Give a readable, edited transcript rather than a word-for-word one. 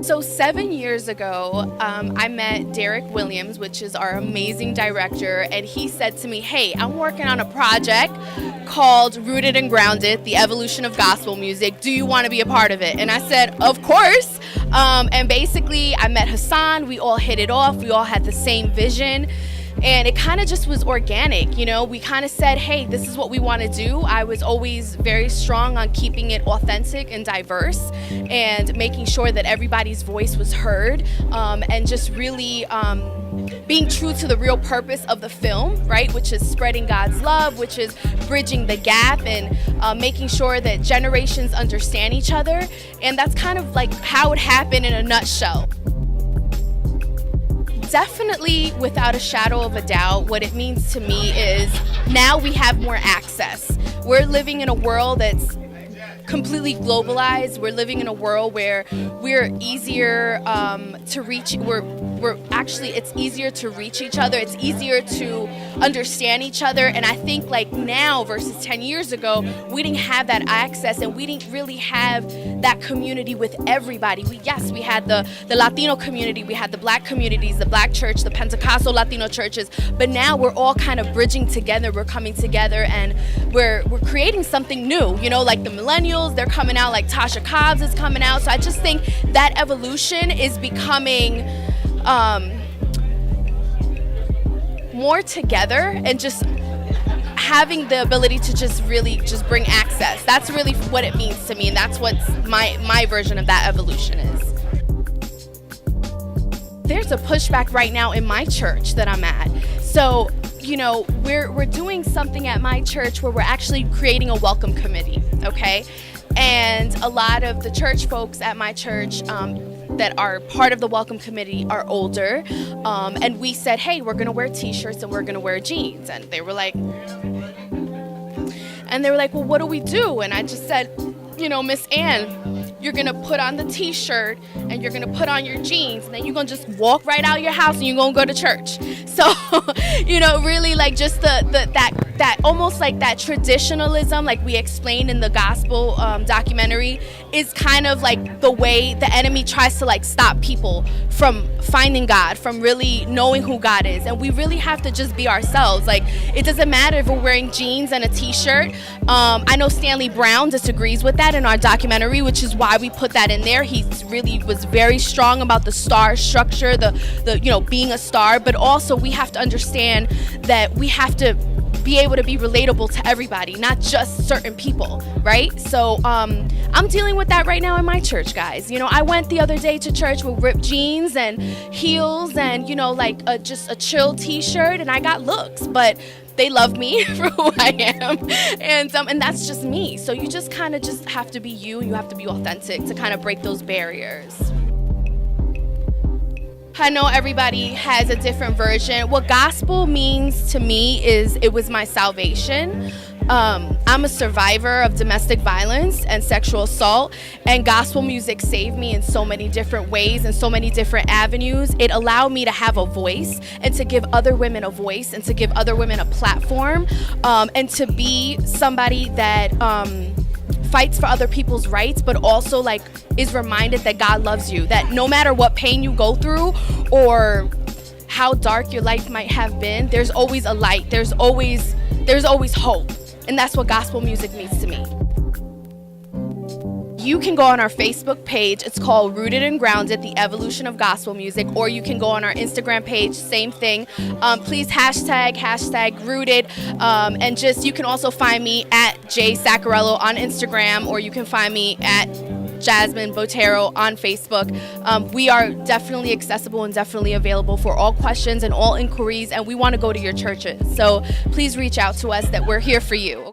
So 7 years ago, I met Derek Williams, which is our amazing director, and he said to me, hey, I'm working on a project called Rooted and Grounded, the evolution of gospel music. Do you want to be a part of it? And I said, of course. And basically, I met Hassan. We all hit it off. We all had the same vision. And it kind of just was organic, you know. We kind of said, hey, this is what we want to do. I was always very strong on keeping it authentic and diverse and making sure that everybody's voice was heard, and just really being true to the real purpose of the film, right, which is spreading God's love, which is bridging the gap and making sure that generations understand each other. And that's kind of like how it happened in a nutshell. Definitely, without a shadow of a doubt, what it means to me is now we have more access. We're living in a world that's completely globalized. We're living in a world where we're easier to reach. It's easier to reach each other. It's easier to understand each other. And I think like now versus 10 years ago, we didn't have that access, and we didn't really have that community with everybody. We had the Latino community, we had the Black communities, the Black church, the Pentecostal Latino churches, but now we're all kind of bridging together. We're coming together and we're creating something new, you know, like the millennials, they're coming out, like Tasha Cobbs is coming out. So I just think that evolution is becoming more together and just having the ability to just really just bring access. That's really what it means to me, and that's what my version of that evolution is. There's a pushback right now in my church that I'm at. So, you know, we're doing something at my church where we're actually creating a welcome committee, okay? And a lot of the church folks at my church that are part of the welcome committee are older, and we said, hey, we're gonna wear t-shirts and we're gonna wear jeans. And they were like, well, what do we do? And I just said, you know, Miss Ann, you're gonna put on the t-shirt and you're gonna put on your jeans, and then you're gonna just walk right out of your house and you're gonna go to church. So, you know, really like just that almost like that traditionalism, like we explained in the gospel documentary, is kind of like the way the enemy tries to like stop people from finding God, from really knowing who God is. And we really have to just be ourselves. Like, it doesn't matter if we're wearing jeans and a t-shirt. I know Stanley Brown disagrees with that in our documentary, which is why we put that in there. He really was very strong about the star structure, the you know, being a star, but also we have to understand that we have to be able to be relatable to everybody, not just certain people, right? So I'm dealing with that right now in my church, guys. You know, I went the other day to church with ripped jeans and heels and, you know, like just a chill t-shirt, and I got looks, but they love me for who I am, and that's just me. So you just kind of just have to be you, and you have to be authentic to kind of break those barriers. I know everybody has a different version. What gospel means to me is it was my salvation. I'm a survivor of domestic violence and sexual assault, and gospel music saved me in so many different ways and so many different avenues. It allowed me to have a voice and to give other women a voice and to give other women a platform, and to be somebody that fights for other people's rights, but also like is reminded that God loves you, that no matter what pain you go through or how dark your life might have been, there's always a light, there's always hope. And that's what gospel music means to me. You can go on our Facebook page. It's called Rooted and Grounded, the evolution of gospel music, or you can go on our Instagram page, same thing. Please hashtag Rooted, and just, you can also find me at Sacarello on Instagram, or you can find me at Jasmin Botero on Facebook. We are definitely accessible and definitely available for all questions and all inquiries, and we want to go to your churches. So please reach out to us, that we're here for you.